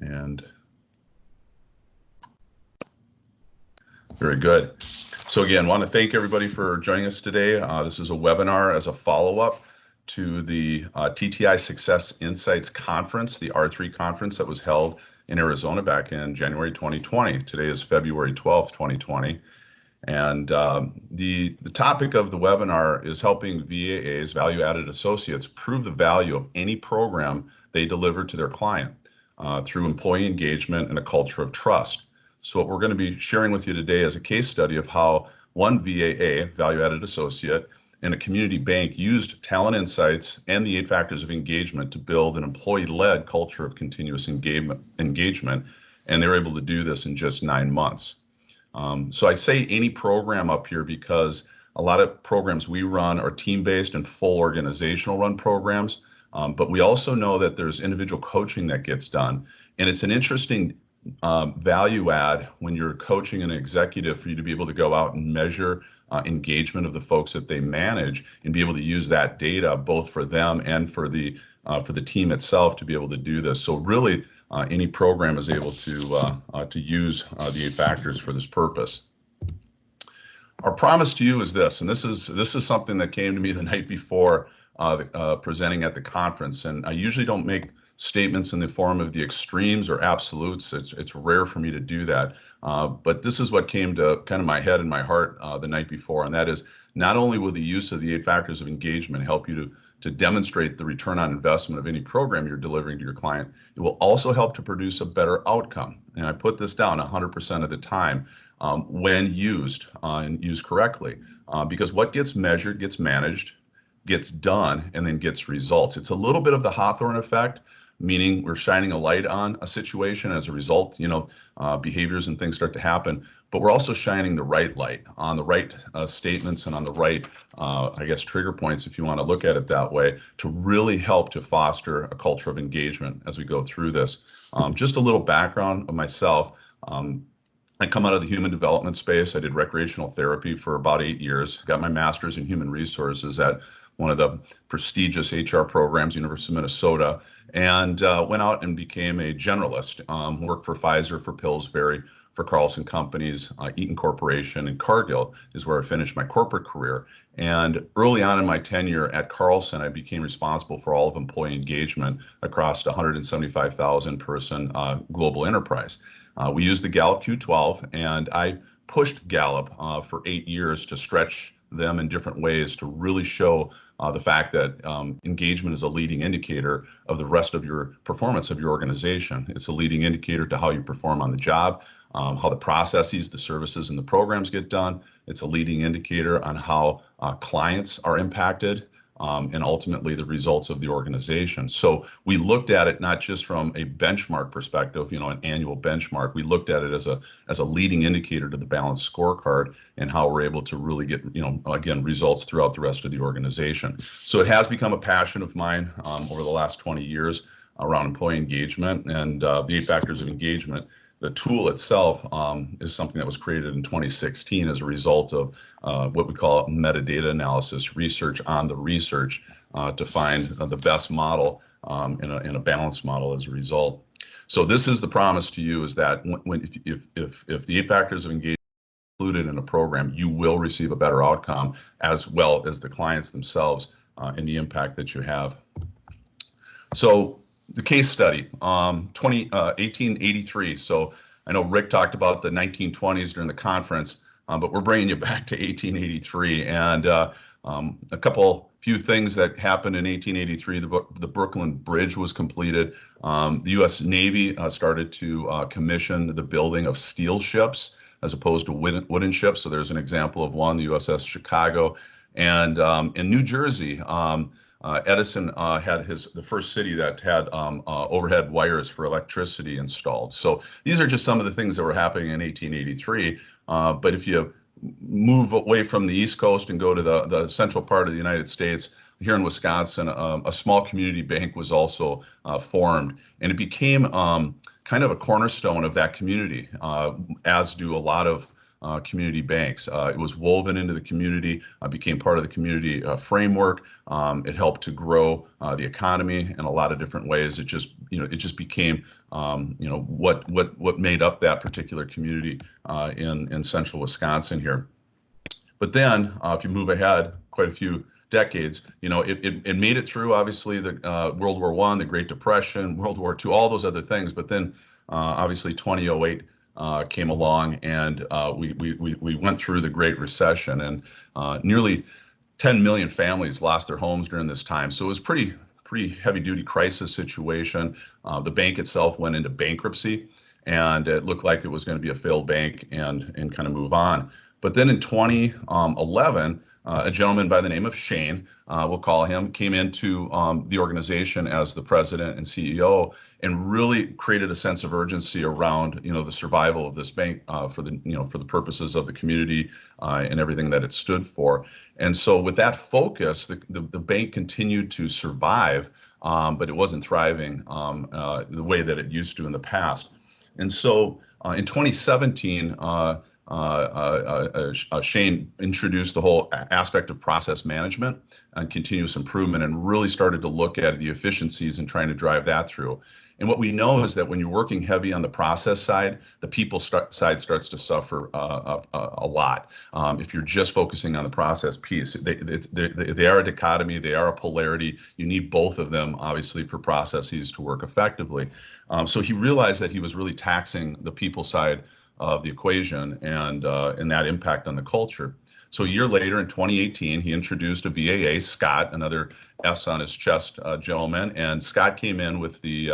And very good. So again, want to thank everybody for joining us today. This is a webinar as a follow-up to the TTI Success Insights Conference, the R3 conference that was held in Arizona back in January 2020. Today is February 12th, 2020. And the topic of the webinar is helping VAAs, value-added associates, prove the value of any program they deliver to their client through employee engagement and a culture of trust. So what we're going to be sharing with you today is a case study of how one VAA, value-added associate, in a community bank used talent insights and the 8 factors of engagement to build an employee-led culture of continuous engagement, and they were able to do this in just 9 months. So I say any program up here because a lot of programs we run are team-based and full organizational run programs, but we also know that there's individual coaching that gets done, and it's an interesting value add when you're coaching an executive for you to be able to go out and measure engagement of the folks that they manage and be able to use that data both for them and for the team itself to be able to do this. So really, any program is able to use the 8 factors for this purpose. Our promise to you is this, and this is something that came to me the night before presenting at the conference, and I usually don't make statements in the form of the extremes or absolutes. It's rare for me to do that, but this is what came to kind of my head and my heart the night before, and that is not only will the use of the 8 factors of engagement help you to demonstrate the return on investment of any program you're delivering to your client, it will also help to produce a better outcome. And I put this down 100% of the time when used and used correctly, because what gets measured gets managed, gets done, and then gets results. It's a little bit of the Hawthorne effect, meaning we're shining a light on a situation. As a result, behaviors and things start to happen, but we're also shining the right light on the right statements and on the right, I guess, trigger points, if you want to look at it that way, to really help to foster a culture of engagement as we go through this. Just a little background of myself. I come out of the human development space. I did recreational therapy for about 8 years, got my master's in human resources at one of the prestigious HR programs, University of Minnesota, and went out and became a generalist. Worked for Pfizer, for Pillsbury, for Carlson Companies, Eaton Corporation, and Cargill is where I finished my corporate career. And early on in my tenure at Carlson, I became responsible for all of employee engagement across 175,000 person global enterprise. We used the Gallup Q12, and I pushed Gallup for 8 years to stretch them in different ways to really show the fact that engagement is a leading indicator of the rest of your performance of your organization. It's a leading indicator to how you perform on the job, how the processes, the services, and the programs get done. It's a leading indicator on how clients are impacted, and ultimately the results of the organization. So we looked at it not just from a benchmark perspective, an annual benchmark. We looked at it as a leading indicator to the balanced scorecard and how we're able to really get, again, results throughout the rest of the organization. So it has become a passion of mine over the last 20 years around employee engagement and the 8 factors of engagement. The tool itself is something that was created in 2016 as a result of what we call metadata analysis, research on the research, to find the best model in a balanced model as a result. So this is the promise to you, is that if the 8 factors of engagement are included in a program, you will receive a better outcome, as well as the clients themselves and the impact that you have. So the case study, 1883. So I know Rick talked about the 1920s during the conference, but we're bringing you back to 1883. And a few things that happened in 1883. The Brooklyn Bridge was completed. The U.S. Navy started to commission the building of steel ships as opposed to wooden ships. So there's an example of one, the USS Chicago. And in New Jersey, Edison had the first city that had overhead wires for electricity installed. So these are just some of the things that were happening in 1883. But if you move away from the East Coast and go to the central part of the United States, here in Wisconsin, a small community bank was also formed, and it became kind of a cornerstone of that community, as do a lot of community banks. It was woven into the community, became part of the community framework. It helped to grow the economy in a lot of different ways. It just became what made up that particular community in central Wisconsin here. But then, if you move ahead quite a few decades, it made it through, obviously, the World War I, the Great Depression, World War II, all those other things. But then, obviously, 2008 came along, and we went through the Great Recession, and nearly 10 million families lost their homes during this time. So it was pretty heavy-duty crisis situation. The bank itself went into bankruptcy, and it looked like it was going to be a failed bank and kind of move on. But then in 2011, a gentleman by the name of Shane, we'll call him, came into the organization as the president and CEO, and really created a sense of urgency around the survival of this bank for the purposes of the community and everything that it stood for. And so with that focus, the bank continued to survive, but it wasn't thriving the way that it used to in the past. And so in 2017, Shane introduced the whole aspect of process management and continuous improvement, and really started to look at the efficiencies and trying to drive that through. And what we know is that when you're working heavy on the process side, the people side starts to suffer a lot. If you're just focusing on the process piece, they are a dichotomy, they are a polarity. You need both of them, obviously, for processes to work effectively. So he realized that he was really taxing the people side of the equation, and that impact on the culture. So a year later, in 2018, he introduced a BAA, Scott, another S on his chest gentleman, and Scott came in with the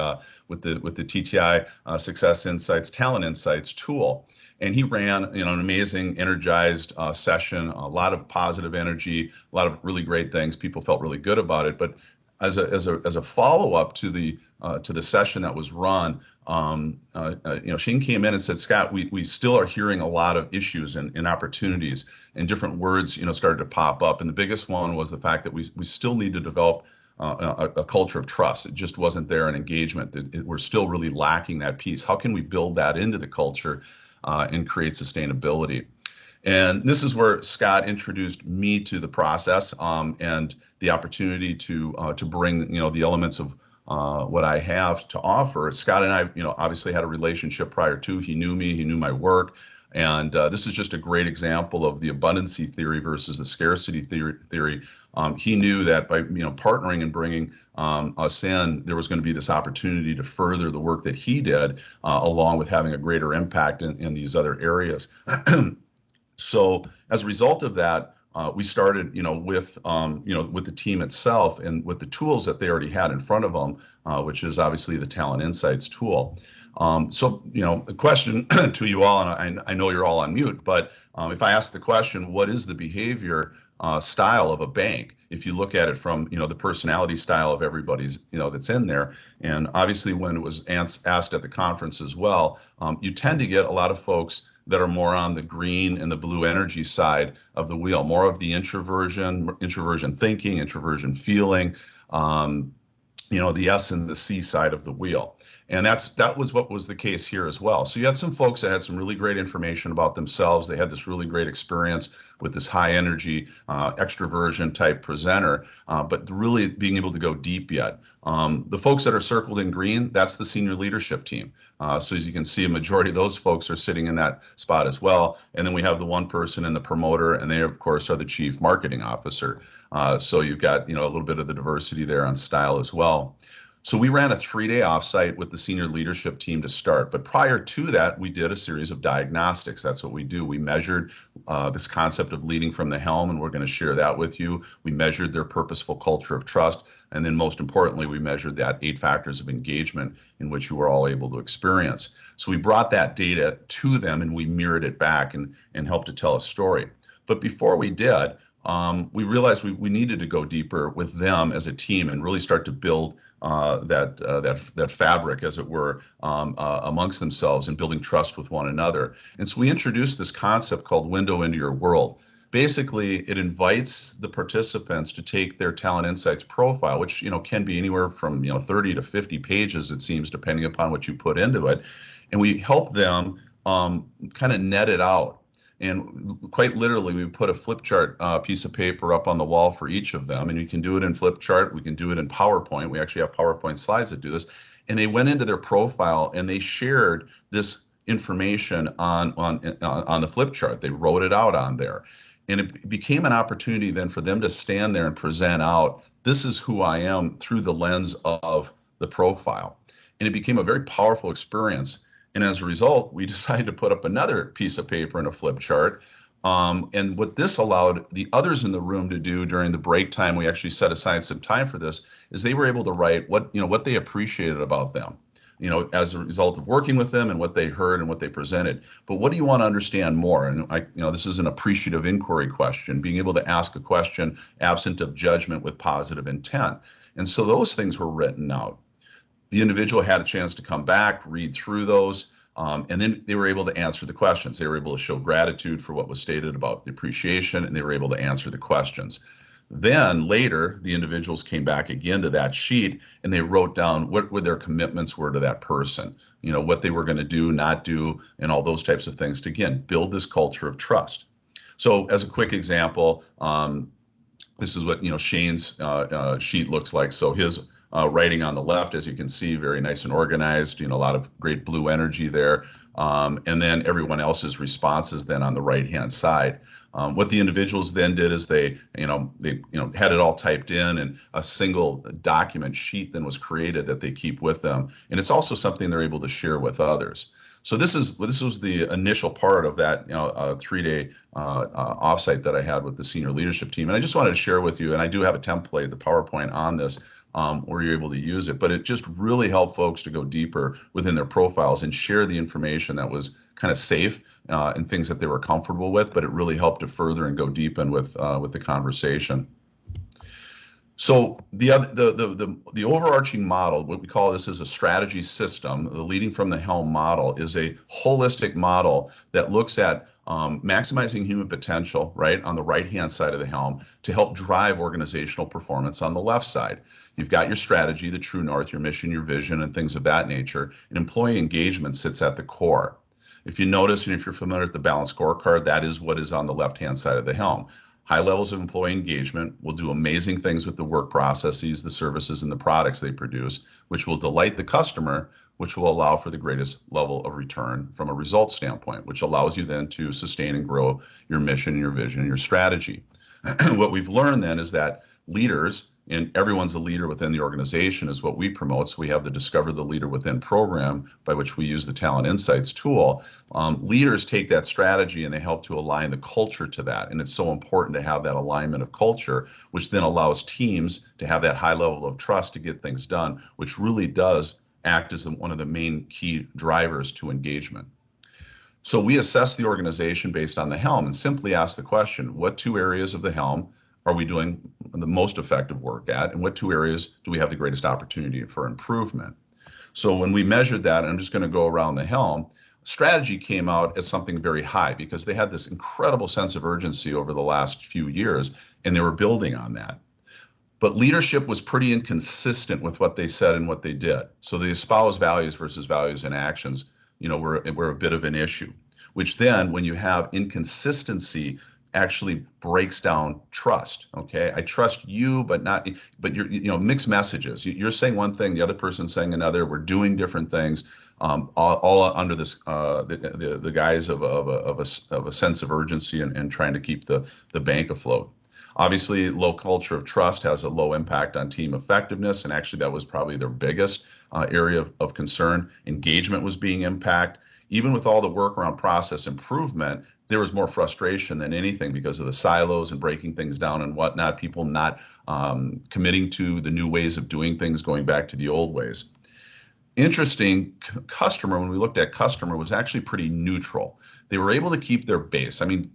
TTI Success Insights, Talent Insights tool, and he ran an amazing, energized session, a lot of positive energy, a lot of really great things. People felt really good about it, but as a follow-up to the session that was run, Shane came in and said, Scott, we still are hearing a lot of issues and opportunities, and different words started to pop up. And the biggest one was the fact that we still need to develop a culture of trust. It just wasn't there in engagement. We're still really lacking that piece. How can we build that into the culture and create sustainability? And this is where Scott introduced me to the process and the opportunity to bring the elements of what I have to offer. Scott and I, obviously had a relationship prior to. He knew me, he knew my work, and this is just a great example of the abundancy theory versus the scarcity theory. He knew that by partnering and bringing us in, there was going to be this opportunity to further the work that he did, along with having a greater impact in these other areas. So as a result of that, we started, with the team itself and with the tools that they already had in front of them, which is obviously the Talent Insights tool. So, the question to you all, and I know you're all on mute, but if I ask the question, what is the behavior style of a bank? If you look at it from, the personality style of everybody's, that's in there, and obviously when it was asked at the conference as well, you tend to get a lot of folks that are more on the green and the blue energy side of the wheel, more of the introversion thinking, introversion feeling, the S and the C side of the wheel. And that was what was the case here as well. So you had some folks that had some really great information about themselves. They had this really great experience with this high energy, extroversion type presenter, but really being able to go deep yet. The folks that are circled in green, that's the senior leadership team. So as you can see, a majority of those folks are sitting in that spot as well. And then we have the one person and the promoter, and they of course are the chief marketing officer. So you've got, a little bit of the diversity there on style as well. So we ran a 3-day offsite with the senior leadership team to start. But prior to that, we did a series of diagnostics. That's what we do. We measured this concept of leading from the helm, and we're going to share that with you. We measured their purposeful culture of trust. And then most importantly, we measured that 8 factors of engagement in which you were all able to experience. So we brought that data to them and we mirrored it back and helped to tell a story. But before we did, we realized we needed to go deeper with them as a team and really start to build that fabric, as it were, amongst themselves and building trust with one another. And so we introduced this concept called Window into Your World. Basically, it invites the participants to take their Talent Insights profile, which can be anywhere from 30 to 50 pages, it seems, depending upon what you put into it, and we help them kind of net it out. And quite literally, we put a flip chart piece of paper up on the wall for each of them. And you can do it in flip chart. We can do it in PowerPoint. We actually have PowerPoint slides that do this. And they went into their profile and they shared this information on the flip chart. They wrote it out on there. And it became an opportunity then for them to stand there and present out, this is who I am through the lens of the profile. And it became a very powerful experience. And as a result, we decided to put up another piece of paper in a flip chart. And what this allowed the others in the room to do during the break time, we actually set aside some time for this, is they were able to write what they appreciated about them, as a result of working with them and what they heard and what they presented. But what do you want to understand more? And this is an appreciative inquiry question, being able to ask a question absent of judgment with positive intent. And so those things were written out. The individual had a chance to come back, read through those, and then they were able to answer the questions. They were able to show gratitude for what was stated about the appreciation, and they were able to answer the questions. Then later, the individuals came back again to that sheet, and they wrote down what their commitments were to that person, what they were going to do, not do, and all those types of things to, again, build this culture of trust. So as a quick example, this is what Shane's sheet looks like. So his writing on the left, as you can see, very nice and organized, a lot of great blue energy there. And then everyone else's responses then on the right-hand side. What the individuals then did is they had it all typed in, and a single document sheet then was created that they keep with them. And it's also something they're able to share with others. So this was the initial part of that 3-day offsite that I had with the senior leadership team. And I just wanted to share with you, and I do have a template, the PowerPoint on this, where you're able to use it. But it just really helped folks to go deeper within their profiles and share the information that was kind of safe and things that they were comfortable with. But it really helped to further and go deep in with the conversation. So the overarching model, what we call this, is a strategy system. The leading from the Helm model is a holistic model that looks at maximizing human potential, right, on the right-hand side of the Helm, to help drive organizational performance on the left side. You've got your strategy, the true north, your mission, your vision, and things of that nature. And employee engagement sits at the core. If you notice, and if you're familiar with the balanced scorecard, that is what is on the left-hand side of the Helm. High levels of employee engagement will do amazing things with the work processes, the services, and the products they produce, which will delight the customer, which will allow for the greatest level of return from a results standpoint, which allows you then to sustain and grow your mission, your vision, and your strategy. What we've learned then is that leaders, and everyone's a leader within the organization, is what we promote. So we have the Discover the Leader Within program, by which we use the Talent Insights tool. Leaders take that strategy and they help to align the culture to that. And it's so important to have that alignment of culture, which then allows teams to have that high level of trust to get things done, which really does act as one of the main key drivers to engagement. So we assess the organization based on the Helm and simply ask the question, what 2 areas of the Helm are we doing the most effective work at, and what 2 areas do we have the greatest opportunity for improvement? So when we measured that, and I'm just going to go around the Helm, strategy came out as something very high because they had this incredible sense of urgency over the last few years, and they were building on that. But leadership was pretty inconsistent with what they said and what they did. So the espoused values versus values and actions, were a bit of an issue, which then, when you have inconsistency, actually breaks down trust. Okay, I trust you, but you're mixed messages. You're saying one thing, the other person's saying another. We're doing different things, all under this the guise of a sense of urgency and trying to keep the bank afloat. Obviously, low culture of trust has a low impact on team effectiveness, and actually that was probably their biggest area of concern. Engagement was being impacted. Even with all the work around process improvement, there was more frustration than anything because of the silos and breaking things down and whatnot, people not committing to the new ways of doing things, going back to the old ways. Interesting, customer, when we looked at customer, was actually pretty neutral. They were able to keep their base. I mean,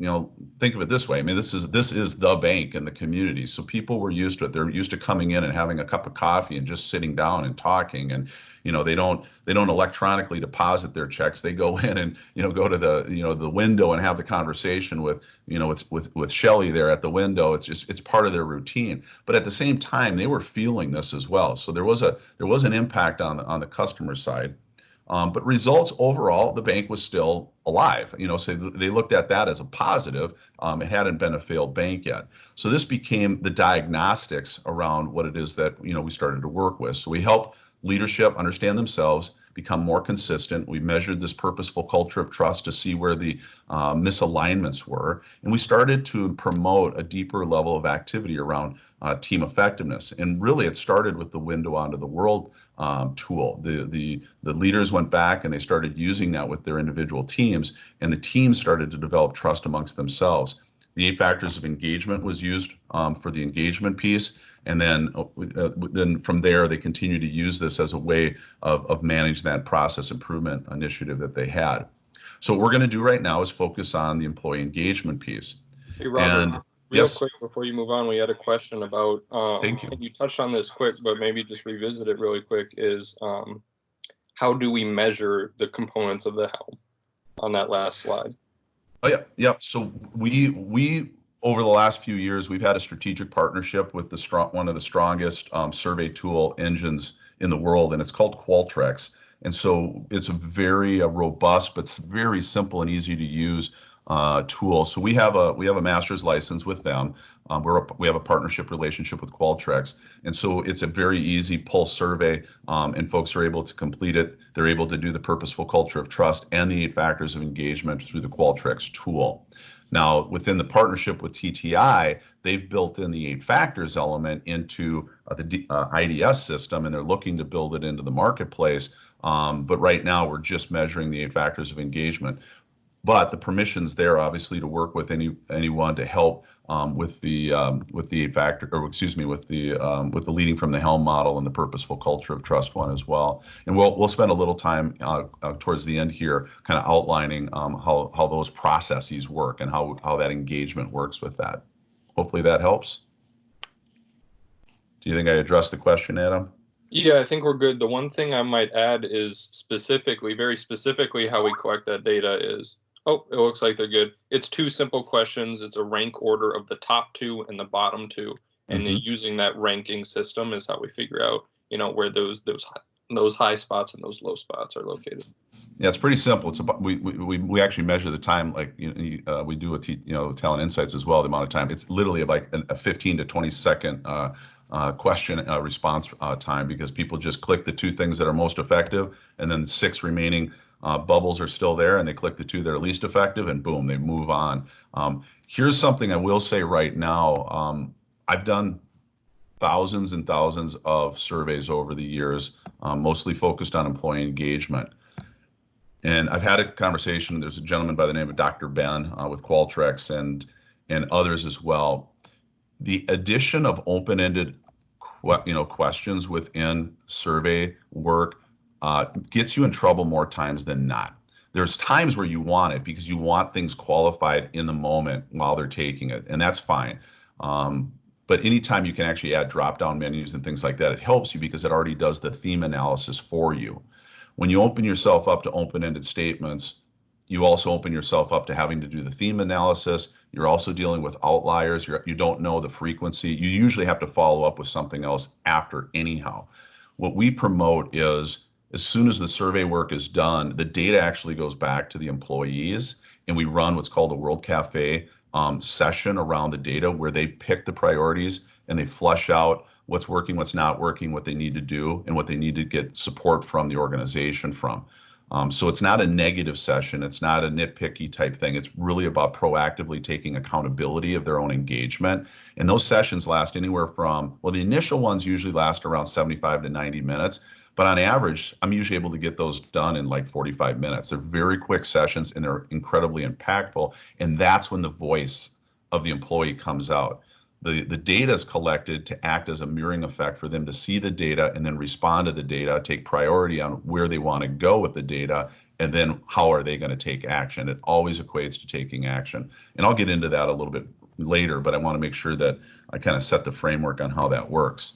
think of it this way. I mean, this is the bank in the community. So people were used to it. They're used to coming in and having a cup of coffee and just sitting down and talking. And they don't electronically deposit their checks. They go in and go to the window and have the conversation with Shelly there at the window. It's part of their routine. But at the same time, they were feeling this as well. So there was an impact on the customer side. But results overall, the bank was still alive. So they looked at that as a positive. It hadn't been a failed bank yet. So this became the diagnostics around what it is that we started to work with. So we help leadership understand themselves, become more consistent. We measured this purposeful culture of trust to see where the misalignments were, and we started to promote a deeper level of activity around team effectiveness. And really, it started with the window onto the world tool. The leaders went back and they started using that with their individual teams, and the teams started to develop trust amongst themselves. The 8 factors of engagement was used for the engagement piece, and then from there they continue to use this as a way of managing that process improvement initiative that they had. So what we're going to do right now is focus on the employee engagement piece. Hey, Robert, And real yes, quick before you move on, we had a question about, thank you. and you touched on this quick, but maybe just revisit it really quick, is how do we measure the components of the Helm on that last slide? Oh yeah. So we over the last few years, we've had a strategic partnership with one of the strongest survey tool engines in the world, and it's called Qualtrics. And so it's a very robust, but it's very simple and easy to use tool. So we have a master's license with them. We have a partnership relationship with Qualtrics, and so it's a very easy pulse survey, and folks are able to complete it. They're able to do the purposeful culture of trust and the 8 factors of engagement through the Qualtrics tool. Now, within the partnership with TTI, they've built in the 8 factors element into the IDS system, and they're looking to build it into the marketplace. But right now, we're just measuring the 8 factors of engagement. But the permission's there, obviously, to work with anyone to help with the 8 factor, or excuse me, with the leading from the Helm model and the purposeful culture of trust one as well. And we'll spend a little time towards the end here, kind of outlining how those processes work and how that engagement works with that. Hopefully that helps. Do you think I addressed the question, Adam? Yeah, I think we're good. The one thing I might add is very specifically, how we collect that data is, oh, it looks like they're good. It's 2 simple questions. It's a rank order of the top 2 and the bottom 2. And then using that ranking system is how we figure out, where those high spots and those low spots are located. Yeah, it's pretty simple. It's about we actually measure the time, like we do with Talent Insights as well. The amount of time, it's literally like a 15 to 20-second question response time, because people just click the 2 things that are most effective, and then the 6 remaining bubbles are still there, and they click the 2 that are least effective, and boom, they move on. Here's something I will say right now. I've done thousands and thousands of surveys over the years, mostly focused on employee engagement. And I've had a conversation. There's a gentleman by the name of Dr. Ben with Qualtrics and others as well. The addition of open-ended questions within survey work gets you in trouble more times than not. There's times where you want it because you want things qualified in the moment while they're taking it, and that's fine. But anytime you can actually add drop-down menus and things like that, it helps you because it already does the theme analysis for you. When you open yourself up to open-ended statements, you also open yourself up to having to do the theme analysis. You're also dealing with outliers. You don't know the frequency. You usually have to follow up with something else after anyhow. What we promote is, as soon as the survey work is done, the data actually goes back to the employees, and we run what's called a World Cafe session around the data, where they pick the priorities and they flush out what's working, what's not working, what they need to do, and what they need to get support from the organization from. So it's not a negative session. It's not a nitpicky type thing. It's really about proactively taking accountability of their own engagement. And those sessions last anywhere from, well, the initial ones usually last around 75 to 90 minutes. But on average, I'm usually able to get those done in like 45 minutes. They're very quick sessions, and they're incredibly impactful. And that's when the voice of the employee comes out. The data is collected to act as a mirroring effect for them to see the data and then respond to the data, take priority on where they want to go with the data, and then how are they going to take action. It always equates to taking action. And I'll get into that a little bit later, but I want to make sure that I kind of set the framework on how that works.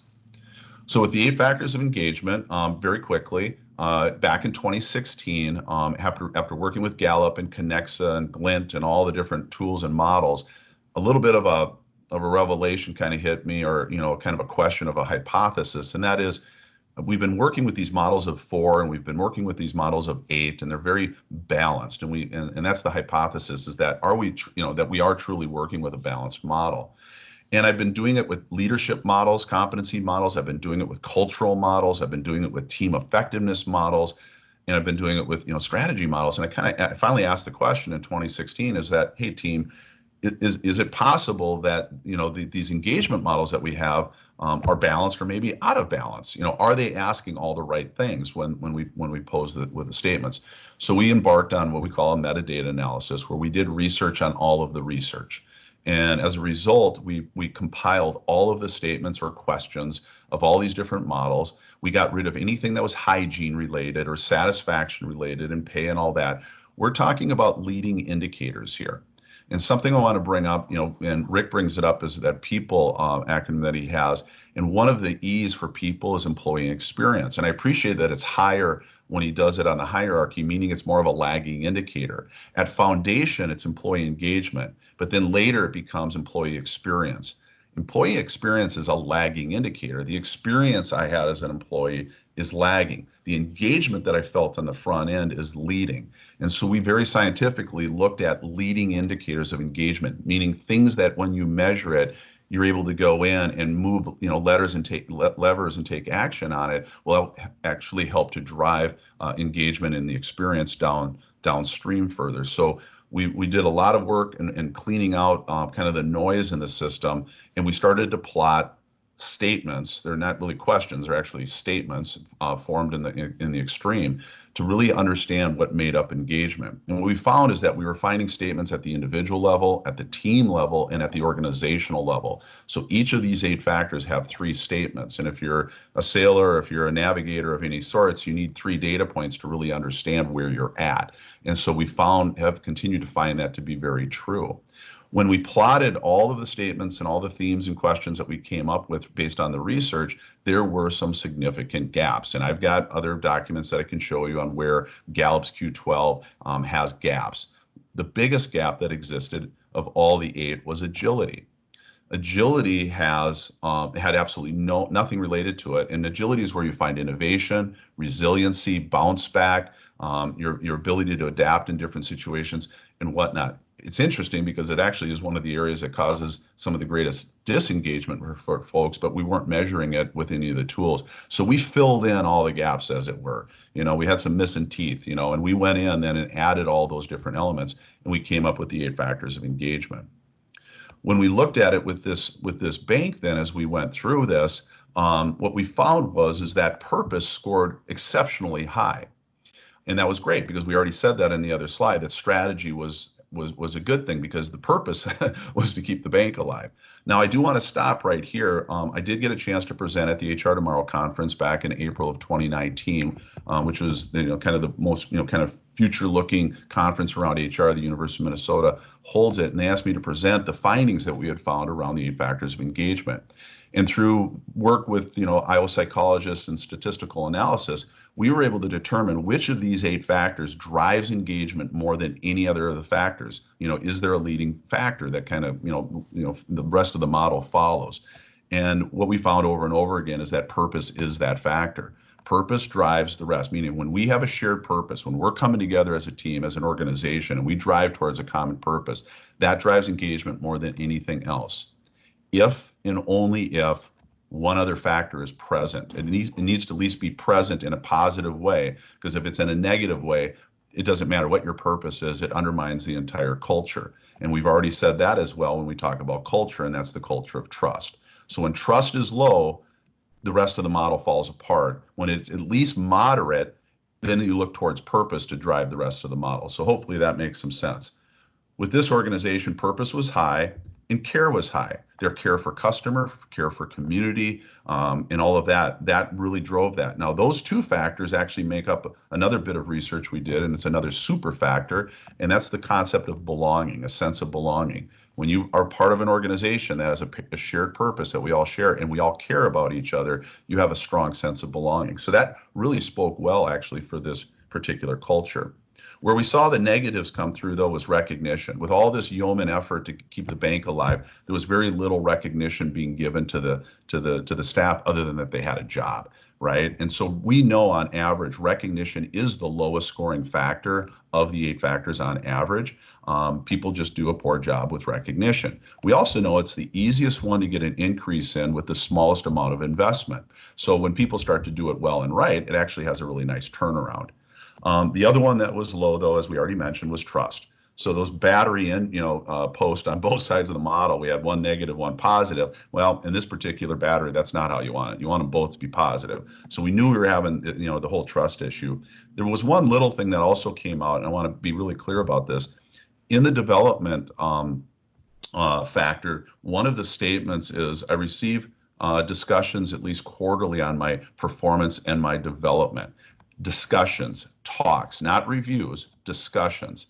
So with the 8 factors of engagement, very quickly, back in 2016, after working with Gallup and Connexa and Glint and all the different tools and models, a little bit of a revelation kind of hit me, or kind of a question of a hypothesis, and that is, we've been working with these models of 4, and we've been working with these models of 8, and they're very balanced. And that's the hypothesis, is that that we are truly working with a balanced model. And I've been doing it with leadership models, competency models. I've been doing it with cultural models. I've been doing it with team effectiveness models, and I've been doing it with strategy models. And I finally asked the question in 2016: is that, hey team, is it possible that these engagement models that we have are balanced or maybe out of balance? Are they asking all the right things when we pose with the statements? So we embarked on what we call a metadata analysis, where we did research on all of the research. And as a result, we compiled all of the statements or questions of all these different models. We got rid of anything that was hygiene related or satisfaction related and pay and all that. We're talking about leading indicators here. And something I want to bring up, and Rick brings it up, is that people acronym that he has. And one of the E's for people is employee experience. And I appreciate that it's higher when he does it on the hierarchy, meaning it's more of a lagging indicator. At foundation, it's employee engagement, but then later it becomes employee experience. Employee experience is a lagging indicator. The experience I had as an employee is lagging. The engagement that I felt on the front end is leading. And so we very scientifically looked at leading indicators of engagement, meaning things that when you measure it, you're able to go in and move levers and take action on it. Will actually help to drive engagement and the experience downstream further. So we did a lot of work in cleaning out kind of the noise in the system, and we started to plot statements. They're not really questions; they're actually statements formed in the extreme, to really understand what made up engagement. And what we found is that we were finding statements at the individual level, at the team level, and at the organizational level. So each of these 8 factors have 3 statements. And if you're a sailor, if you're a navigator of any sorts, you need 3 data points to really understand where you're at. And so we have continued to find that to be very true. When we plotted all of the statements and all the themes and questions that we came up with based on the research, there were some significant gaps. And I've got other documents that I can show you on where Gallup's Q12 has gaps. The biggest gap that existed of all the 8 was agility. Agility had absolutely nothing related to it. And agility is where you find innovation, resiliency, bounce back, your ability to adapt in different situations and whatnot. It's interesting because it actually is one of the areas that causes some of the greatest disengagement for folks, but we weren't measuring it with any of the tools. So we filled in all the gaps, as it were. We had some missing teeth, and we went in then and added all those different elements, and we came up with the 8 factors of engagement. When we looked at it with this bank, then as we went through this, what we found is that purpose scored exceptionally high. And that was great because we already said that in the other slide, that strategy was a good thing because the purpose was to keep the bank alive. Now, I do want to stop right here. I did get a chance to present at the HR Tomorrow conference back in April of 2019, which was kind of the most kind of future-looking conference around HR. The University of Minnesota holds it, and they asked me to present the findings that we had found around the 8 factors of engagement. And through work with Iowa psychologists and statistical analysis, we were able to determine which of these 8 factors drives engagement more than any other of the factors. Is there a leading factor that kind of the rest of the model follows? And what we found over and over again is that purpose is that factor. Purpose drives the rest, meaning when we have a shared purpose, when we're coming together as a team, as an organization, and we drive towards a common purpose, that drives engagement more than anything else. If and only if one other factor is present. It needs to at least be present in a positive way, because if it's in a negative way, it doesn't matter what your purpose is, it undermines the entire culture. And we've already said that as well when we talk about culture, and that's the culture of trust. So when trust is low, the rest of the model falls apart. When it's at least moderate, then you look towards purpose to drive the rest of the model. So hopefully that makes some sense. With this organization, purpose was high and care was high. Their care for customer, care for community, and all of that really drove that. Now, those 2 factors actually make up another bit of research we did, and it's another super factor, and that's the concept of belonging, a sense of belonging. When you are part of an organization that has a shared purpose that we all share and we all care about each other, you have a strong sense of belonging. So that really spoke well, actually, for this particular culture. Where we saw the negatives come through, though, was recognition. With all this yeoman effort to keep the bank alive, there was very little recognition being given to the staff other than that they had a job. right? And so we know on average, recognition is the lowest scoring factor of the 8 factors on average. People just do a poor job with recognition. We also know it's the easiest one to get an increase in with the smallest amount of investment. So when people start to do it well and right, it actually has a really nice turnaround. The other one that was low, though, as we already mentioned, was trust. So those battery and post on both sides of the model, we had one negative, one positive. Well, in this particular battery, that's not how you want it. You want them both to be positive. So we knew we were having the whole trust issue. There was one little thing that also came out, and I want to be really clear about this. In the development factor, one of the statements is I receive discussions at least quarterly on my performance and my development. Discussions, talks, not reviews, discussions.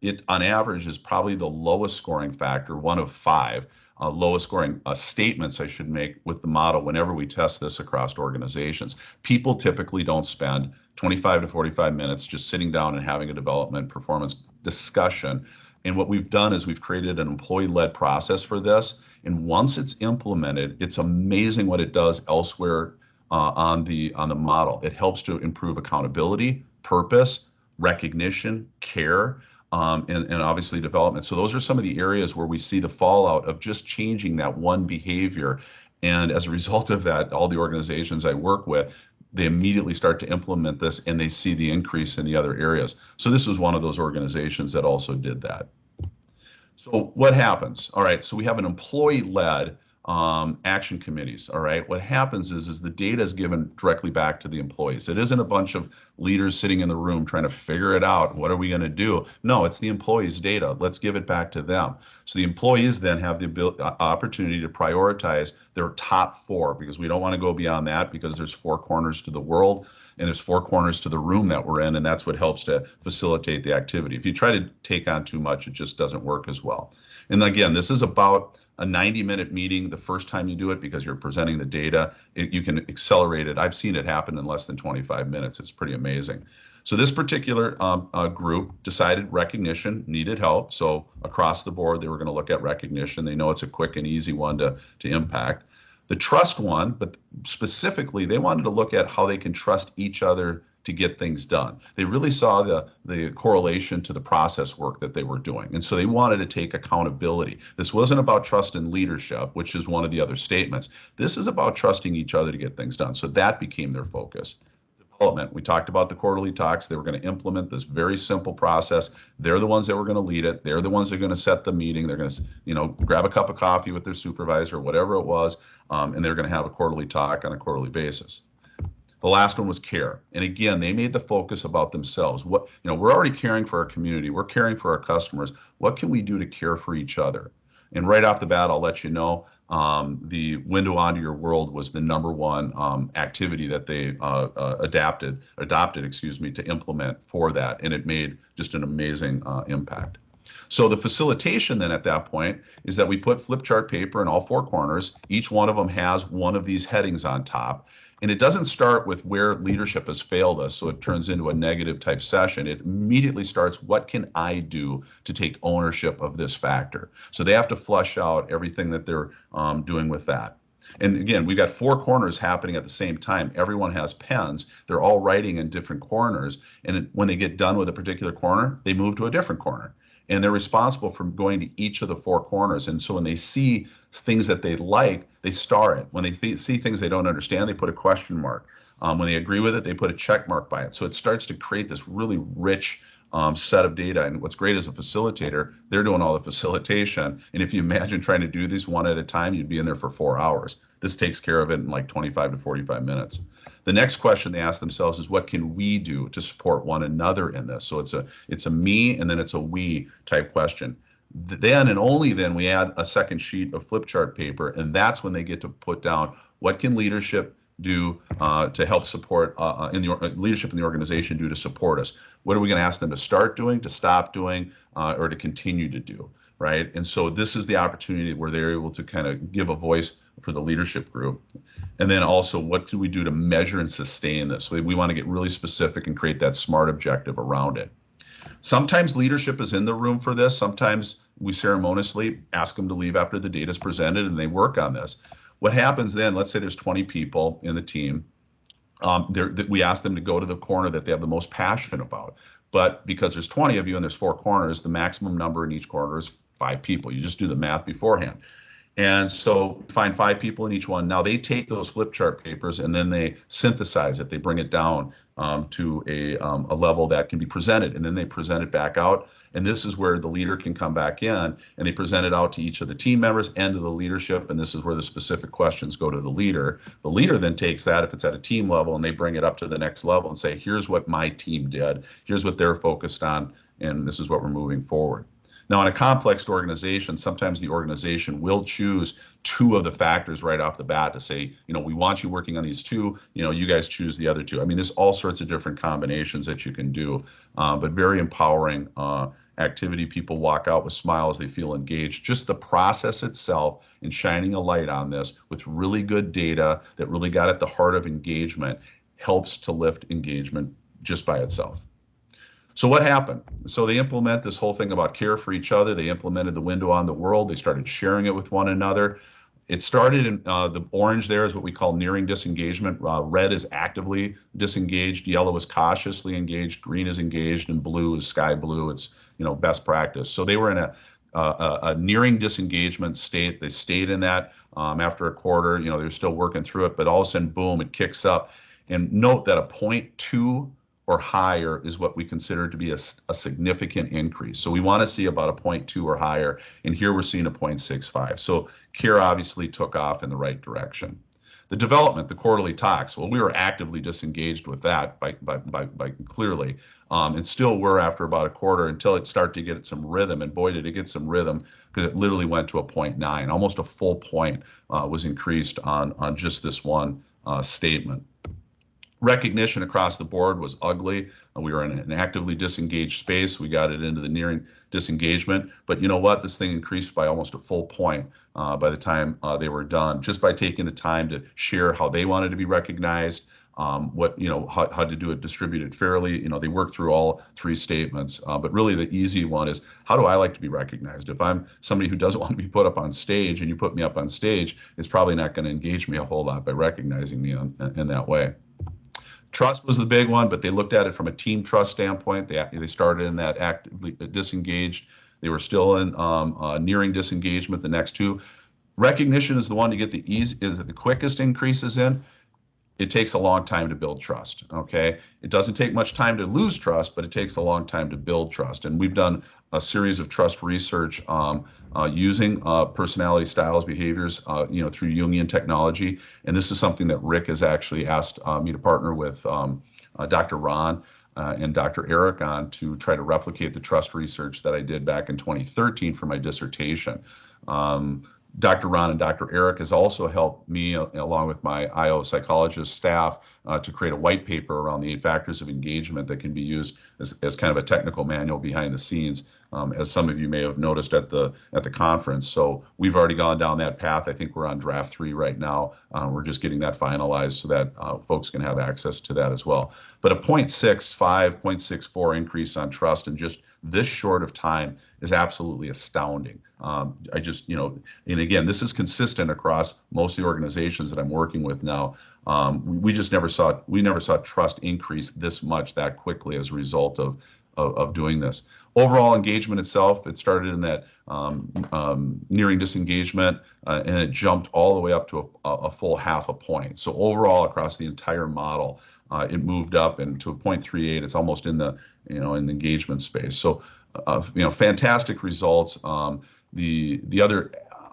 It on average is probably the lowest scoring factor, one of 5 lowest scoring statements I should make with the model whenever we test this across organizations. People typically don't spend 25 to 45 minutes just sitting down and having a development performance discussion. And what we've done is we've created an employee-led process for this. And once it's implemented, it's amazing what it does elsewhere on the model. It helps to improve accountability, purpose, recognition, care, and obviously development. So those are some of the areas where we see the fallout of just changing that one behavior. And as a result of that, all the organizations I work with, they immediately start to implement this and they see the increase in the other areas. So this was one of those organizations that also did that. So what happens? All right, so we have an employee-led action committees. All right, what happens is the data is given directly back to the employees. It isn't a bunch of leaders sitting in the room trying to figure it out. What are we going to do? No, it's the employees' data. Let's give it back to them. So the employees then have the opportunity to prioritize their top 4, because we don't want to go beyond that, because there's 4 corners to the world and there's 4 corners to the room that we're in, and that's what helps to facilitate the activity. If you try to take on too much, it just doesn't work as well. And again, this is about a 90-minute meeting the first time you do it, because you're presenting the data. You can accelerate it. I've seen it happen in less than 25 minutes. It's pretty amazing. So this particular group decided recognition needed help. So across the board, they were going to look at recognition. They know it's a quick and easy one to impact. The trust one, but specifically, they wanted to look at how they can trust each other to get things done. They really saw the correlation to the process work that they were doing. And so they wanted to take accountability. This wasn't about trust and leadership, which is one of the other statements. This is about trusting each other to get things done. So that became their focus. Development. We talked about the quarterly talks. They were going to implement this very simple process. They're the ones that were going to lead it. They're the ones that are going to set the meeting. They're going to, grab a cup of coffee with their supervisor, whatever it was, and they're going to have a quarterly talk on a quarterly basis. The last one was care. And again, they made the focus about themselves. We're already caring for our community. We're caring for our customers. What can we do to care for each other? And right off the bat, I'll let you know, the window onto your world was the number one activity that they adopted, to implement for that. And it made just an amazing impact. So the facilitation then at that point is that we put flip chart paper in all 4 corners. Each one of them has one of these headings on top. And it doesn't start with where leadership has failed us, so it turns into a negative type session. It immediately starts, what can I do to take ownership of this factor? So they have to flush out everything that they're doing with that. And again, we've got 4 corners happening at the same time. Everyone has pens. They're all writing in different corners. And when they get done with a particular corner, they move to a different corner. And they're responsible for going to each of the 4 corners. And so when they see things that they like, they star it. When they see things they don't understand, they put a question mark. When they agree with it, they put a check mark by it. So it starts to create this really rich set of data. And what's great as a facilitator, they're doing all the facilitation. And if you imagine trying to do these one at a time, you'd be in there for 4 hours. This takes care of it in like 25 to 45 minutes. The next question they ask themselves is, what can we do to support one another in this? So it's a me and then it's a we type question. Then and only then we add a second sheet of flip chart paper, and that's when they get to put down, what can leadership do to help support leadership in the organization do to support us? What are we going to ask them to start doing, to stop doing, or to continue to do, right? And so this is the opportunity where they're able to kind of give a voice for the leadership group. And then also, what do we do to measure and sustain this? So we want to get really specific and create that SMART objective around it. Sometimes leadership is in the room for this. Sometimes we ceremoniously ask them to leave after the data is presented and they work on this. What happens then, let's say there's 20 people in the team. we ask them to go to the corner that they have the most passion about. But because there's 20 of you and there's 4 corners, the maximum number in each corner is 5 people. You just do the math beforehand. And so find 5 people in each one. Now they take those flip chart papers and then they synthesize it. They bring it down to a level that can be presented, and then they present it back out. And this is where the leader can come back in and they present it out to each of the team members and to the leadership. And this is where the specific questions go to the leader. The leader then takes that, if it's at a team level, and they bring it up to the next level and say, here's what my team did. Here's what they're focused on. And this is what we're moving forward. Now, in a complex organization, sometimes the organization will choose 2 of the factors right off the bat to say, we want you working on these 2, you guys choose the other 2. I mean, there's all sorts of different combinations that you can do, but very empowering activity. People walk out with smiles, they feel engaged. Just the process itself and shining a light on this with really good data that really got at the heart of engagement helps to lift engagement just by itself. So what happened? So they implement this whole thing about care for each other. They implemented the window on the world. They started sharing it with one another. It started in the orange there is what we call nearing disengagement. Red is actively disengaged. Yellow is cautiously engaged. Green is engaged. And blue is sky blue. It's best practice. So they were in a nearing disengagement state. They stayed in that after a quarter. They're still working through it. But all of a sudden, boom, it kicks up. And note that a 0.2 or higher is what we consider to be a significant increase. So we want to see about a 0.2 or higher, and here we're seeing a 0.65. So care obviously took off in the right direction. The development, the quarterly talks, well, we were actively disengaged with that by clearly, and still were after about a quarter until it started to get some rhythm, and boy, did it get some rhythm, because it literally went to a 0.9, almost a full point was increased on just this one statement. Recognition across the board was ugly. We were in an actively disengaged space. We got it into the nearing disengagement. But you know what? This thing increased by almost a full point by the time they were done, just by taking the time to share how they wanted to be recognized, how to do it distributed fairly. They worked through all 3 statements. But really the easy one is, how do I like to be recognized? If I'm somebody who doesn't want to be put up on stage and you put me up on stage, it's probably not going to engage me a whole lot by recognizing me in that way. Trust was the big one, but they looked at it from a team trust standpoint. They started in that actively disengaged. They were still in nearing disengagement the next 2. Recognition is the one to get the quickest increases in. It takes a long time to build trust, okay? It doesn't take much time to lose trust, but it takes a long time to build trust. And we've done a series of trust research using personality styles, behaviors, through Jungian technology. And this is something that Rick has actually asked me to partner with Dr. Ron and Dr. Eric on to try to replicate the trust research that I did back in 2013 for my dissertation. Dr. Ron and Dr. Eric has also helped me, along with my IO psychologist staff, to create a white paper around the 8 factors of engagement that can be used as kind of a technical manual behind the scenes, as some of you may have noticed at the conference. So we've already gone down that path. I think we're on draft 3 right now. We're just getting that finalized so that folks can have access to that as well. But a 0.65, 0.64 increase on trust in just this short of time is absolutely astounding. And again, this is consistent across most of the organizations that I'm working with now. We never saw trust increase this much that quickly as a result of doing this. Overall engagement itself, it started in that nearing disengagement, and it jumped all the way up to a full half a point. So overall, across the entire model, it moved up and to a 0.38. It's almost in the in the engagement space. So fantastic results. The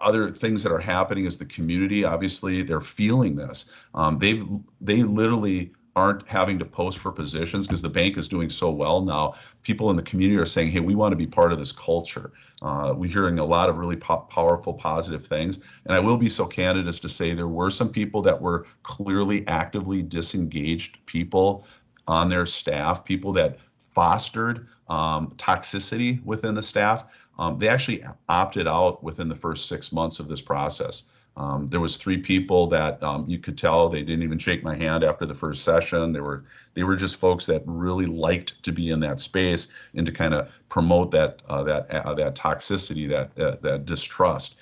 other things that are happening is the community. Obviously, they're feeling this. They literally aren't having to post for positions because the bank is doing so well now. People in the community are saying, hey, we want to be part of this culture. We're hearing a lot of really powerful, positive things. And I will be so candid as to say there were some people that were clearly actively disengaged people on their staff, people that fostered toxicity within the staff. They actually opted out within the first 6 months of this process. There was 3 people that you could tell they didn't even shake my hand after the first session. They were just folks that really liked to be in that space and to kind of promote that toxicity, that distrust.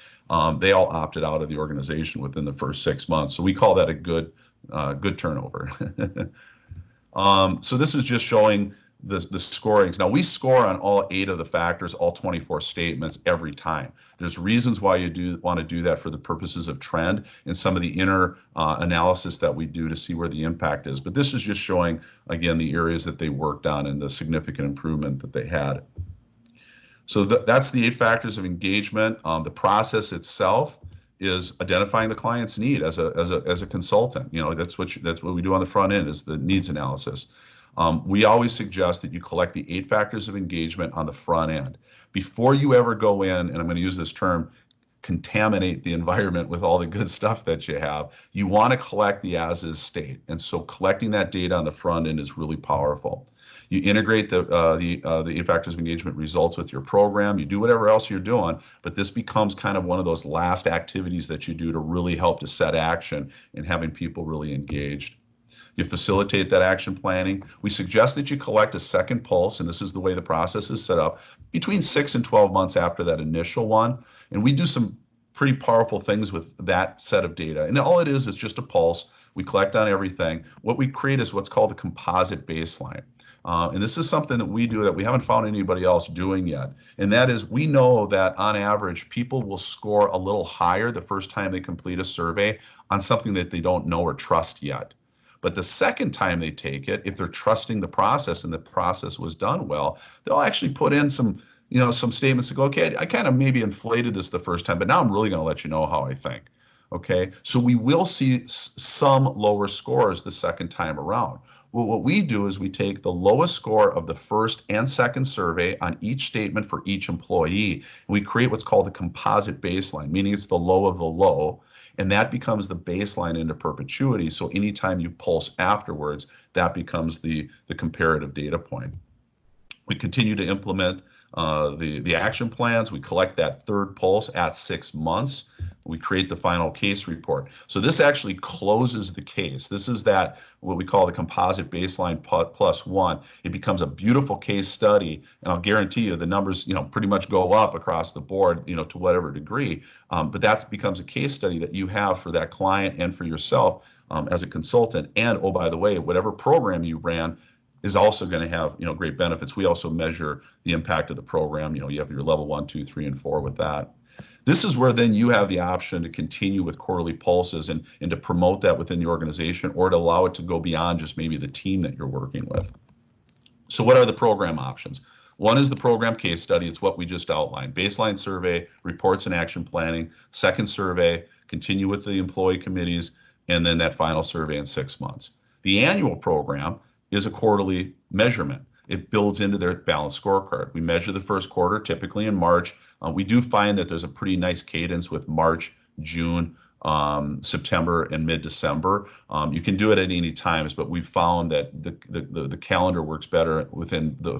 they all opted out of the organization within the first 6 months. So we call that a good turnover. So this is just showing the scorings. Now we score on all 8 of the factors, all 24 statements every time. There's reasons why you do want to do that for the purposes of trend and some of the inner analysis that we do to see where the impact is. But this is just showing, again, the areas that they worked on and the significant improvement that they had. So that's the 8 factors of engagement. The process itself is identifying the client's need as a consultant. You know, that's what we do on the front end, is the needs analysis. We always suggest that you collect the 8 factors of engagement on the front end before you ever go in, and I'm going to use this term, contaminate the environment with all the good stuff that you have. You want to collect the as-is state, and so collecting that data on the front end is really powerful. You integrate the 8 factors of engagement results with your program. You do whatever else you're doing, but this becomes kind of one of those last activities that you do to really help to set action and having people really engaged. You facilitate that action planning. We suggest that you collect a second pulse, and this is the way the process is set up, between 6 and 12 months after that initial one. And we do some pretty powerful things with that set of data. And all it is just a pulse. We collect on everything. What we create is what's called a composite baseline. And this is something that we do that we haven't found anybody else doing yet. And that is, we know that on average, people will score a little higher the first time they complete a survey on something that they don't know or trust yet. But the second time they take it, if they're trusting the process and the process was done well, they'll actually put in some statements to go, okay, I kind of maybe inflated this the first time, but now I'm really going to let you know how I think. Okay, so we will see some lower scores the second time around. Well, what we do is we take the lowest score of the first and second survey on each statement for each employee, and we create what's called a composite baseline, meaning it's the low of the low, and that becomes the baseline into perpetuity. So anytime you pulse afterwards, that becomes the comparative data point. We continue to implement the action plans. We collect that third pulse at 6 months. We create the final case report. So this actually closes the case. This is that what we call the composite baseline plus 1. It becomes a beautiful case study, and I'll guarantee you the numbers, pretty much go up across the board, to whatever degree. But that becomes a case study that you have for that client and for yourself as a consultant. And oh, by the way, whatever program you ran is also going to have great benefits. We also measure the impact of the program. You have your level 1, 2, 3, and 4 with that. This is where then you have the option to continue with quarterly pulses and to promote that within the organization, or to allow it to go beyond just maybe the team that you're working with. So what are the program options? One is the program case study. It's what we just outlined. Baseline survey, reports and action planning. Second survey, continue with the employee committees, and then that final survey in 6 months. The annual program is a quarterly measurement. It builds into their balanced scorecard. We measure the first quarter, typically in March. We do find that there's a pretty nice cadence with March, June, September, and mid-December. You can do it at any times, but we've found that the calendar works better within the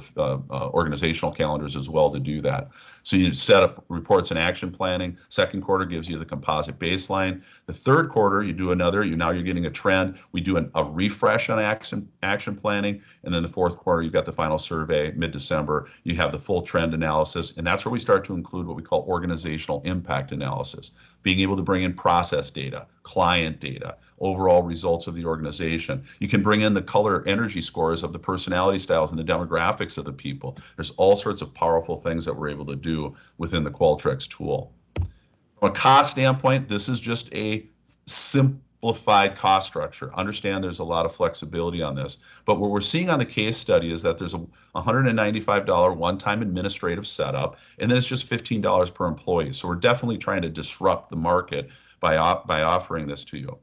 organizational calendars as well to do that. So you set up reports and action planning. Second quarter gives you the composite baseline. The third quarter, you do another. Now you're getting a trend. We do a refresh on action planning. And then the fourth quarter, you've got the final survey, mid-December. You have the full trend analysis. And that's where we start to include what we call organizational impact analysis, being able to bring in process data, client data, overall results of the organization. You can bring in the color energy scores of the personality styles and the demographics of the people. There's all sorts of powerful things that we're able to do within the Qualtrics tool. From a cost standpoint, this is just a simplified cost structure. Understand there's a lot of flexibility on this, but what we're seeing on the case study is that there's a $195 one-time administrative setup, and then it's just $15 per employee. So we're definitely trying to disrupt the market by offering this to you.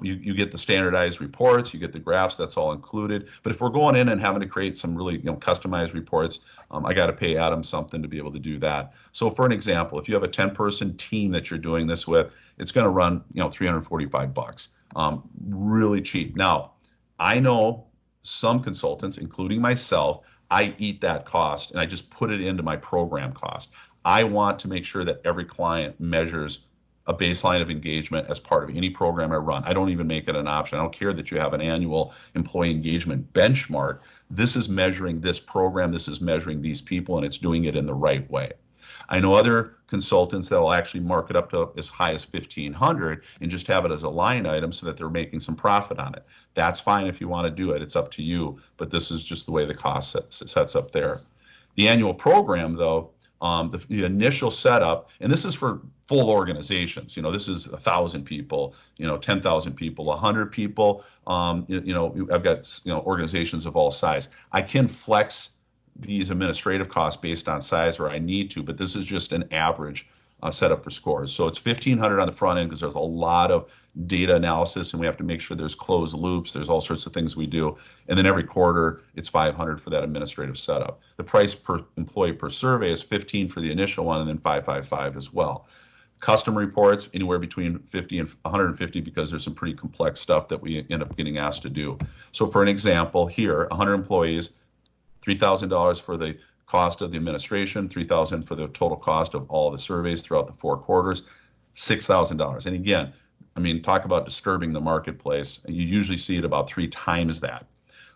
You get the standardized reports, you get the graphs, that's all included. But if we're going in and having to create some really customized reports, I got to pay Adam something to be able to do that. So for an example, if you have a 10-person team that you're doing this with, it's going to run $345, really cheap. Now, I know some consultants, including myself, I eat that cost and I just put it into my program cost. I want to make sure that every client measures a baseline of engagement as part of any program I run. I don't even make it an option. I don't care that you have an annual employee engagement benchmark. This is measuring this program, this is measuring these people, and it's doing it in the right way. I know other consultants that will actually mark it up to as high as 1,500 and just have it as a line item so that they're making some profit on it. That's fine if you want to do it. It's up to you, but this is just the way the cost sets up there. The annual program, though, the initial setup, and this is for full organizations. This is 1,000 people, 10,000 people, 100 people. I've got organizations of all size. I can flex these administrative costs based on size where I need to, but this is just an average setup for scores. So it's 1,500 on the front end because there's a lot of data analysis and we have to make sure there's closed loops. There's all sorts of things we do. And then every quarter it's 500 for that administrative setup. The price per employee per survey is 15 for the initial one and then 555 as well. Custom reports anywhere between 50 and 150 because there's some pretty complex stuff that we end up getting asked to do. So for an example here, 100 employees, $3,000 for the cost of the administration, $3,000 for the total cost of all the surveys throughout the 4 quarters, $6,000. And again, I mean, talk about disturbing the marketplace. You usually see it about 3 times that.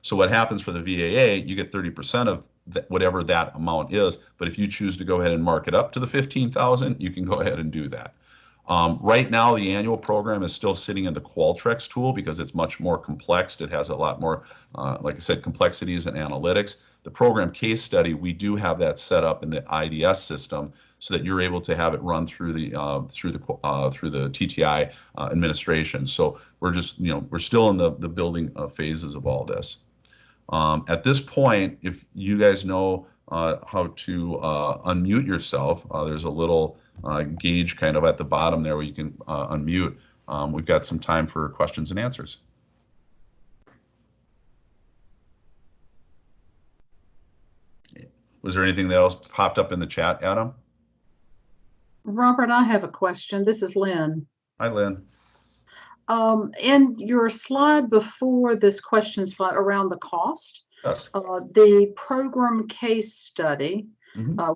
So what happens for the VAA, you get 30% of whatever that amount is. But if you choose to go ahead and mark it up to the 15,000, you can go ahead and do that. Right now, the annual program is still sitting in the Qualtrics tool because it's much more complex. It has a lot more, like I said, complexities and analytics. The program case study, we do have that set up in the IDS system so that you're able to have it run through the TTI administration. So we're just, we're still in the building phases of all this. At this point, if you guys know how to unmute yourself, there's a little gauge kind of at the bottom there where you can unmute. We've got some time for questions and answers. Was there anything that else popped up in the chat, Adam? Robert, I have a question. This is Lynn. Hi, Lynn. In your slide before this question slide around the cost, Yes. The program case study,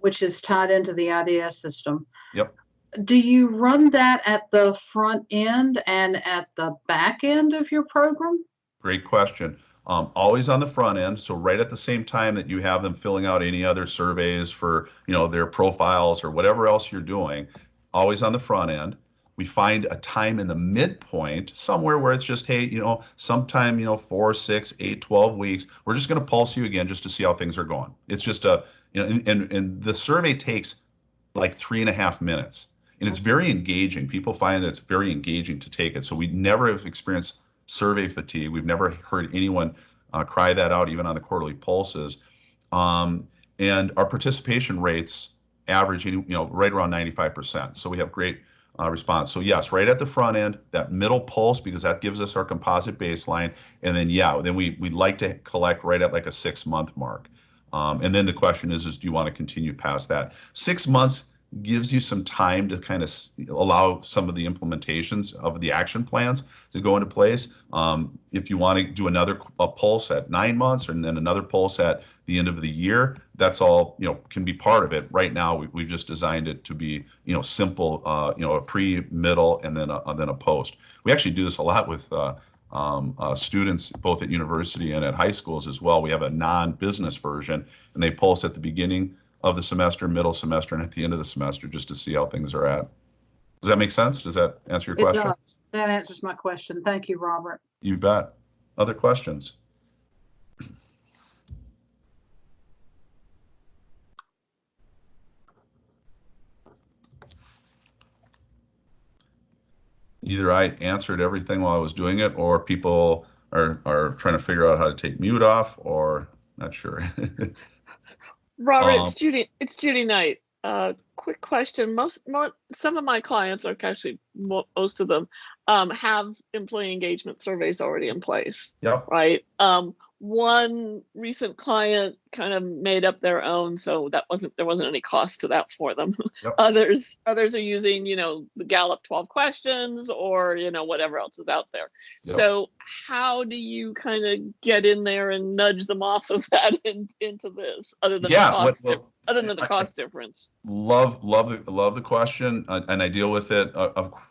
which is tied into the IDS system. Yep. Do you run that at the front end and at the back end of your program? Great question. Always on the front end. So right at the same time that you have them filling out any other surveys for, their profiles or whatever else you're doing, always on the front end. We find a time in the midpoint somewhere where it's just, hey, sometime, 4, 6, 8, 12 weeks, we're just going to pulse you again just to see how things are going. It's just and the survey takes like 3.5 minutes and it's very engaging. People find that it's very engaging to take it. So we never have experienced survey fatigue. We've never heard anyone cry that out, even on the quarterly pulses. And our participation rates average, right around 95%. So we have great response. So yes, right at the front end, that middle pulse, because that gives us our composite baseline. And then, then we like to collect right at like a 6-month mark. And then the question is do you want to continue past that? 6 months gives you some time to kind of allow some of the implementations of the action plans to go into place. If you want to do another pulse at 9 months and then another pulse at the end of the year, that's all, can be part of it. Right now, we've just designed it to be, simple, a pre, middle, and then a post. We actually do this a lot with students, both at university and at high schools as well. We have a non-business version, and they pulse at the beginning of the semester, middle semester, and at the end of the semester, just to see how things are at. Does that make sense? Does that answer your question? It does. That answers my question. Thank you, Robert. You bet. Other questions? Either I answered everything while I was doing it, or people are trying to figure out how to take mute off, or not sure. Robert, it's Judy Knight. Quick question. Some of my clients, or actually most of them, have employee engagement surveys already in place. Yep. Right. One recent client kind of made up their own, so there wasn't any cost to that for them. Yep. Others are using, the Gallup 12 questions or, whatever else is out there. Yep. So how do you kind of get in there and nudge them off of that into this, other than the cost difference? Love the question, and I deal with it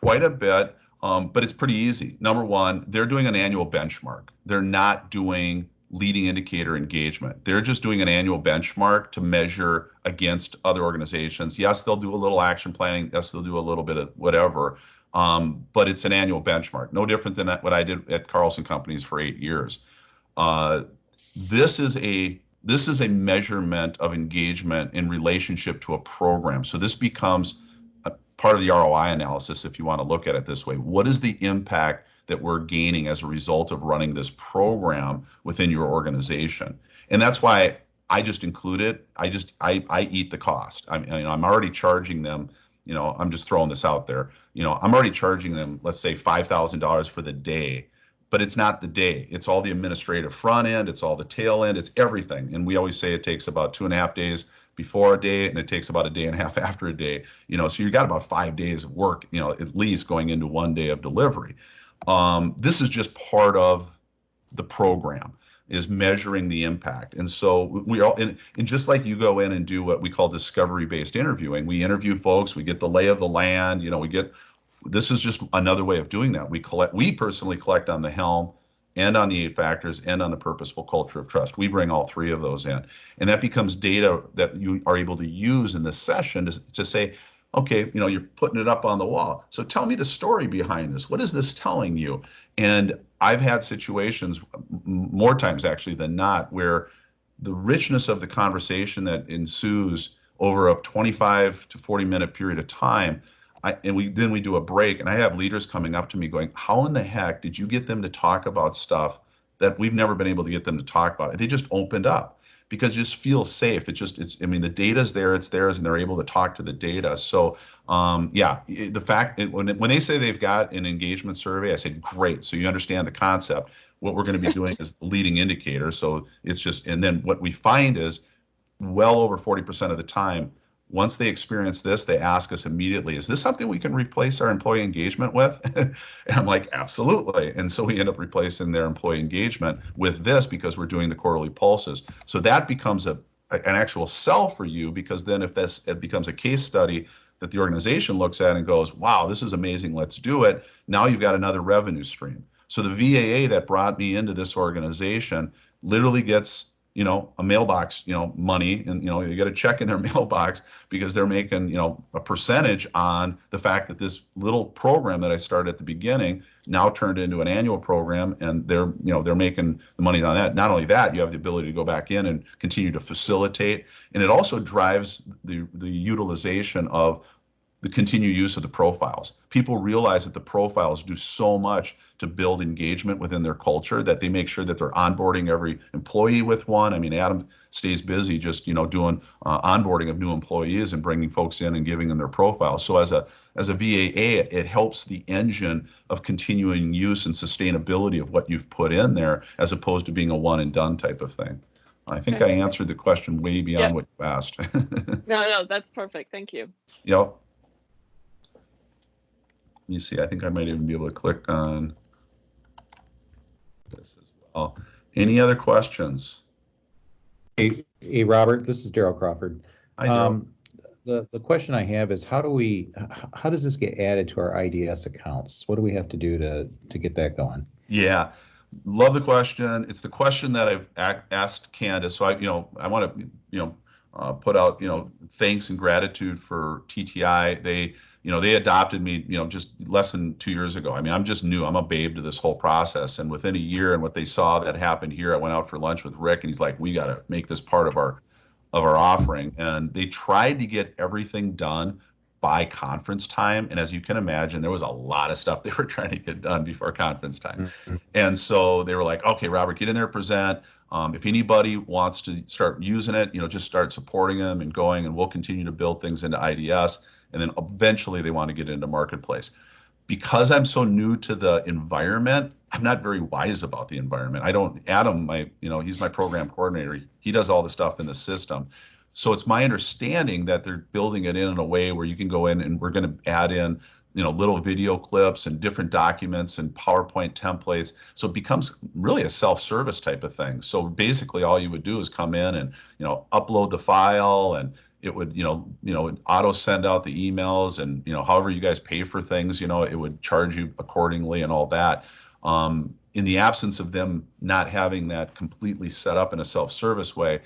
quite a bit. But it's pretty easy. Number one, they're doing an annual benchmark. They're not doing leading indicator engagement. They're just doing an annual benchmark to measure against other organizations. Yes, they'll do a little action planning. Yes, they'll do a little bit of whatever. But it's an annual benchmark, no different than what I did at Carlson Companies for 8 years. This is a measurement of engagement in relationship to a program. So this becomes a part of the ROI analysis, if you want to look at it this way. What is the impact that we're gaining as a result of running this program within your organization? And that's why I just include it. I eat the cost. I'm already charging them. I'm just throwing this out there. I'm already charging them, let's say $5,000 for the day, but it's not the day. It's all the administrative front end. It's all the tail end. It's everything. And we always say it takes about 2.5 days before a day, and it takes about a day and a half after a day. So you got about 5 days of work, at least going into 1 day of delivery. This is just part of the program, is measuring the impact. And so we all, and just like you go in and do what we call discovery-based interviewing, we interview folks, we get the lay of the land, this is just another way of doing that. We personally collect on the Helm and on the 8 factors and on the purposeful culture of trust. We bring all 3 of those in. And that becomes data that you are able to use in this session to say, okay, you're putting it up on the wall. So tell me the story behind this. What is this telling you? And I've had situations, more times actually than not, where the richness of the conversation that ensues over a 25 to 40-minute period of time, we do a break, and I have leaders coming up to me going, how in the heck did you get them to talk about stuff that we've never been able to get them to talk about? And they just opened up, because it just feels safe. The data's there, it's theirs, and they're able to talk to the data. So the fact, when they say they've got an engagement survey, I said, great. So you understand the concept. What we're going to be doing is the leading indicator. So it's just, and then what we find is well over 40% of the time, once they experience this, they ask us immediately, is this something we can replace our employee engagement with? And I'm like, absolutely. And so we end up replacing their employee engagement with this, because we're doing the quarterly pulses. So that becomes an actual sell for you, because then if it becomes a case study that the organization looks at and goes, wow, this is amazing, let's do it. Now you've got another revenue stream. So the VAA that brought me into this organization literally gets a mailbox, money, and, you get a check in their mailbox, because they're making, a percentage on the fact that this little program that I started at the beginning now turned into an annual program, and they're making the money on that. Not only that, you have the ability to go back in and continue to facilitate, and it also drives the utilization of the continued use of the profiles. People realize that the profiles do so much to build engagement within their culture, that they make sure that they're onboarding every employee with one. Adam stays busy just doing onboarding of new employees and bringing folks in and giving them their profiles. So as a VAA, it helps the engine of continuing use and sustainability of what you've put in there, as opposed to being a one and done type of thing. I think I answered the question way beyond what you asked. No, that's perfect. Thank you. Yep. Let me see, I think I might even be able to click on this as well. Any other questions? Hey, Robert, this is Daryl Crawford. Hi, Daryl. The question I have is, how does this get added to our IDS accounts? What do we have to do to get that going? Yeah, love the question. It's the question that I've asked Candace. So I want to put out thanks and gratitude for TTI. They adopted me, just less than 2 years ago. I'm just new. I'm a babe to this whole process. And within a year, and what they saw that happened here, I went out for lunch with Rick, and he's like, we got to make this part of our offering. And they tried to get everything done by conference time. And as you can imagine, there was a lot of stuff they were trying to get done before conference time. Mm-hmm. And so they were like, okay, Robert, get in there, present. If anybody wants to start using it, just start supporting them and going, and we'll continue to build things into IDS. And then eventually they want to get into marketplace. Because I'm so new to the environment, I'm not very wise about the environment. Adam, he's my program coordinator. He does all the stuff in the system. So it's my understanding that they're building it in a way where you can go in, and we're going to add in, little video clips and different documents and PowerPoint templates. So it becomes really a self-service type of thing. So basically all you would do is come in and, upload the file, and it would, auto send out the emails, and, however you guys pay for things, it would charge you accordingly and all that. in the absence of them not having that completely set up in a self-service way,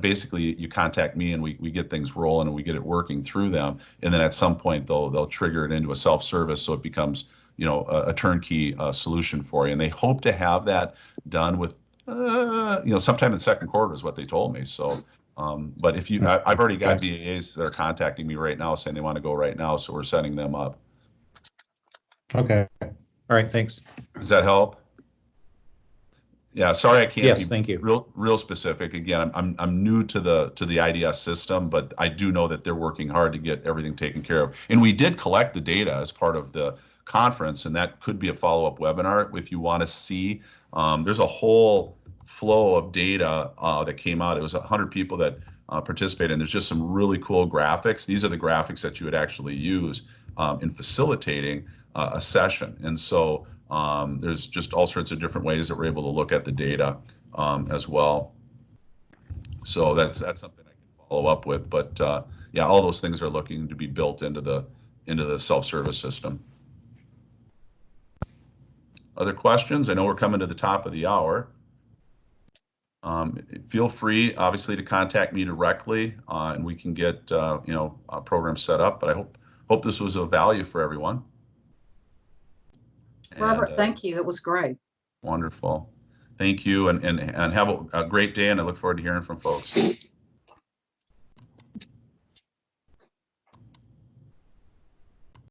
basically you contact me and we get things rolling and we get it working through them. And then at some point they'll trigger it into a self-service, so it becomes, a turnkey solution for you. And they hope to have that done with, sometime in second quarter is what they told me. So, but if I've already got BAs that are contacting me right now saying they want to go right now. So we're setting them up. Okay. All right. Thanks. Does that help? Yeah, sorry I can't be thank you. real specific. Again, I'm new to the IDS system, but I do know that they're working hard to get everything taken care of. And we did collect the data as part of the conference, and that could be a follow-up webinar if you want to see. There's a whole flow of data that came out. It was 100 people that participated, and there's just some really cool graphics. These are the graphics that you would actually use in facilitating a session. And so there's just all sorts of different ways that we're able to look at the data as well. So that's something I can follow up with. But yeah, all those things are looking to be built into the self-service system. Other questions? I know we're coming to the top of the hour. Feel free, obviously, to contact me directly, and we can get a program set up. But I hope this was of value for everyone. Robert, thank you. It was great. Wonderful. Thank you, and have a great day, and I look forward to hearing from folks.